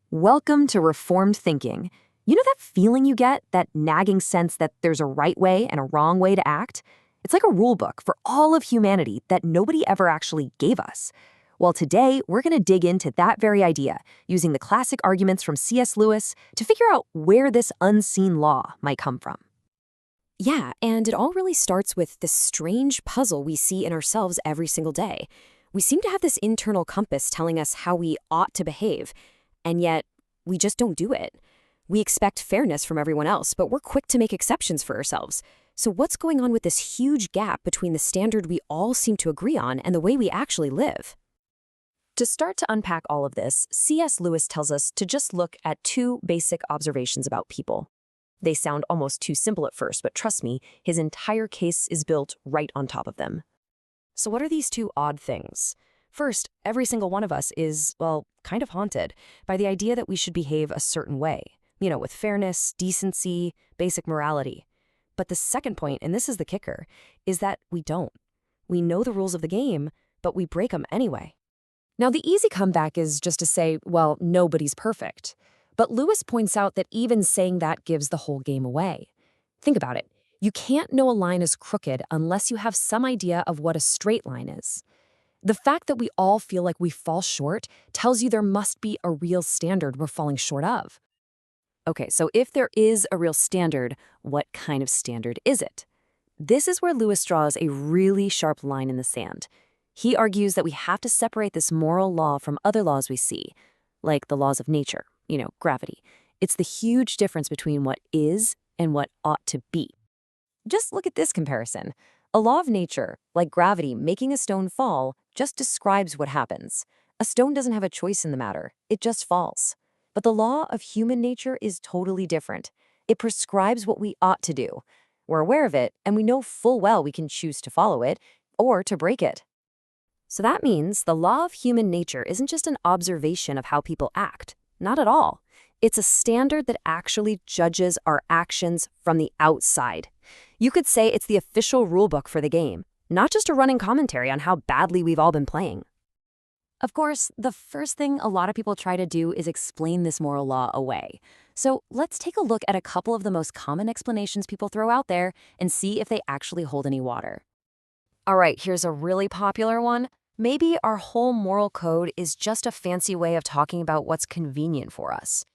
Welcome to reformed thinking. You know that feeling you get, that nagging sense that there's a right way and a wrong way to act? It's like a rule book for all of humanity that nobody ever actually gave us. Well, today we're going to dig into that very idea using the classic arguments from C.S. Lewis to figure out where this unseen law might come from. Yeah, and it all really starts with this strange puzzle we see in ourselves every single day. We seem to have this internal compass telling us how we ought to behave, and yet we just don't do it. We expect fairness from everyone else, but we're quick to make exceptions for ourselves. So what's going on with this huge gap between the standard we all seem to agree on and the way we actually live? To start to unpack all of this, C.S. Lewis tells us to just look at two basic observations about people. They sound almost too simple at first, but trust me, his entire case is built right on top of them. So what are these two odd things? First, every single one of us is, well, kind of haunted by the idea that we should behave a certain way, with fairness, decency, basic morality. But the second point, and this is the kicker, is that we don't. We know the rules of the game, but we break them anyway. Now, the easy comeback is just to say, well, nobody's perfect. But Lewis points out that even saying that gives the whole game away. Think about it. You can't know a line is crooked unless you have some idea of what a straight line is. The fact that we all feel like we fall short tells you there must be a real standard we're falling short of. Okay, so if there is a real standard, what kind of standard is it? This is where Lewis draws a really sharp line in the sand. He argues that we have to separate this moral law from other laws we see, like the laws of nature, gravity. It's the huge difference between what is and what ought to be. Just look at this comparison. A law of nature, like gravity making a stone fall, just describes what happens. A stone doesn't have a choice in the matter. It just falls. But the law of human nature is totally different. It prescribes what we ought to do. We're aware of it, and we know full well we can choose to follow it or to break it. So that means the law of human nature isn't just an observation of how people act. Not at all. It's a standard that actually judges our actions from the outside. You could say it's the official rulebook for the game, not just a running commentary on how badly we've all been playing. Of course, the first thing a lot of people try to do is explain this moral law away. So let's take a look at a couple of the most common explanations people throw out there and see if they actually hold any water. All right, here's a really popular one. Maybe our whole moral code is just a fancy way of talking about what's convenient for us.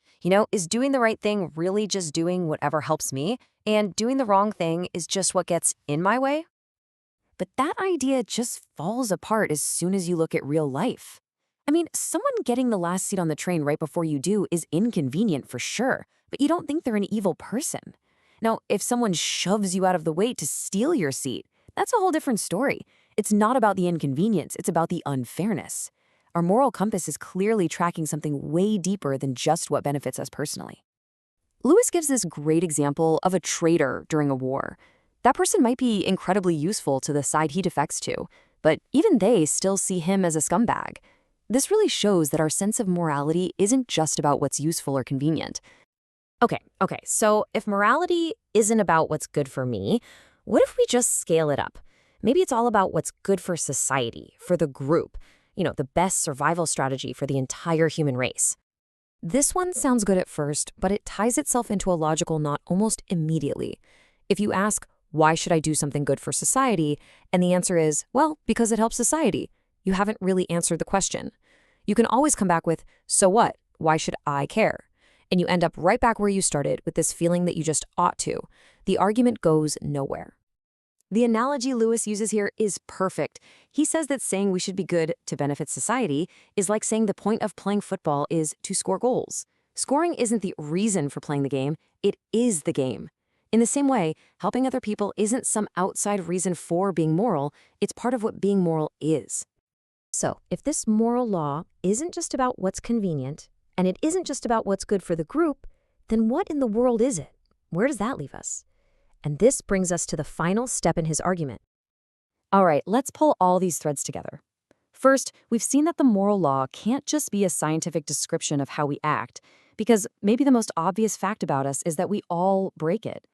Is doing the right thing really just doing whatever helps me, and doing the wrong thing is just what gets in my way? But that idea just falls apart as soon as you look at real life. Someone getting the last seat on the train right before you do is inconvenient for sure, but you don't think they're an evil person. Now, if someone shoves you out of the way to steal your seat, that's a whole different story. It's not about the inconvenience, it's about the unfairness. Our moral compass is clearly tracking something way deeper than just what benefits us personally. Lewis gives this great example of a traitor during a war. That person might be incredibly useful to the side he defects to, but even they still see him as a scumbag. This really shows that our sense of morality isn't just about what's useful or convenient. Okay, so if morality isn't about what's good for me, what if we just scale it up? Maybe it's all about what's good for society, for the group, the best survival strategy for the entire human race. This one sounds good at first, but it ties itself into a logical knot almost immediately. If you ask, why should I do something good for society? And the answer is, well, because it helps society. You haven't really answered the question. You can always come back with, so what? Why should I care? And you end up right back where you started with this feeling that you just ought to. The argument goes nowhere. The analogy Lewis uses here is perfect. He says that saying we should be good to benefit society is like saying the point of playing football is to score goals. Scoring isn't the reason for playing the game, it is the game. In the same way, helping other people isn't some outside reason for being moral, it's part of what being moral is. So, if this moral law isn't just about what's convenient, and it isn't just about what's good for the group, then what in the world is it? Where does that leave us? And this brings us to the final step in his argument. All right, let's pull all these threads together. First, we've seen that the moral law can't just be a scientific description of how we act, because maybe the most obvious fact about us is that we all break it.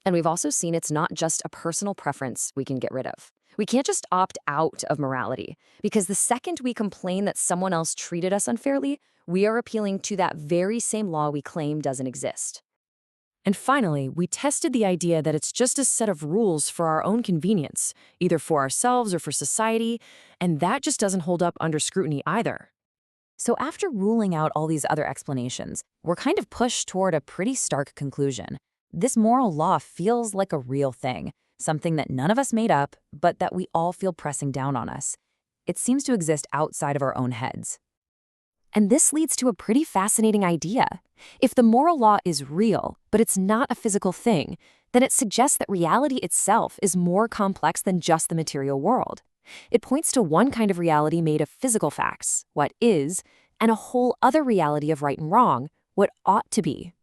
And we've also seen it's not just a personal preference we can get rid of. We can't just opt out of morality, because the second we complain that someone else treated us unfairly, we are appealing to that very same law we claim doesn't exist. And finally, we tested the idea that it's just a set of rules for our own convenience, either for ourselves or for society, and that just doesn't hold up under scrutiny either. So after ruling out all these other explanations, we're kind of pushed toward a pretty stark conclusion. This moral law feels like a real thing, something that none of us made up, but that we all feel pressing down on us. It seems to exist outside of our own heads. And this leads to a pretty fascinating idea. If the moral law is real, but it's not a physical thing, then it suggests that reality itself is more complex than just the material world. It points to one kind of reality made of physical facts, what is, and a whole other reality of right and wrong, what ought to be.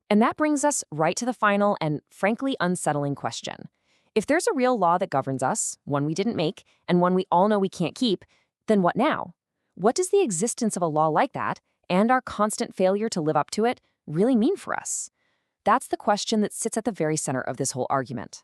And that brings us right to the final and frankly unsettling question. If there's a real law that governs us, one we didn't make, and one we all know we can't keep, then what now? What does the existence of a law like that, and our constant failure to live up to it, really mean for us? That's the question that sits at the very center of this whole argument.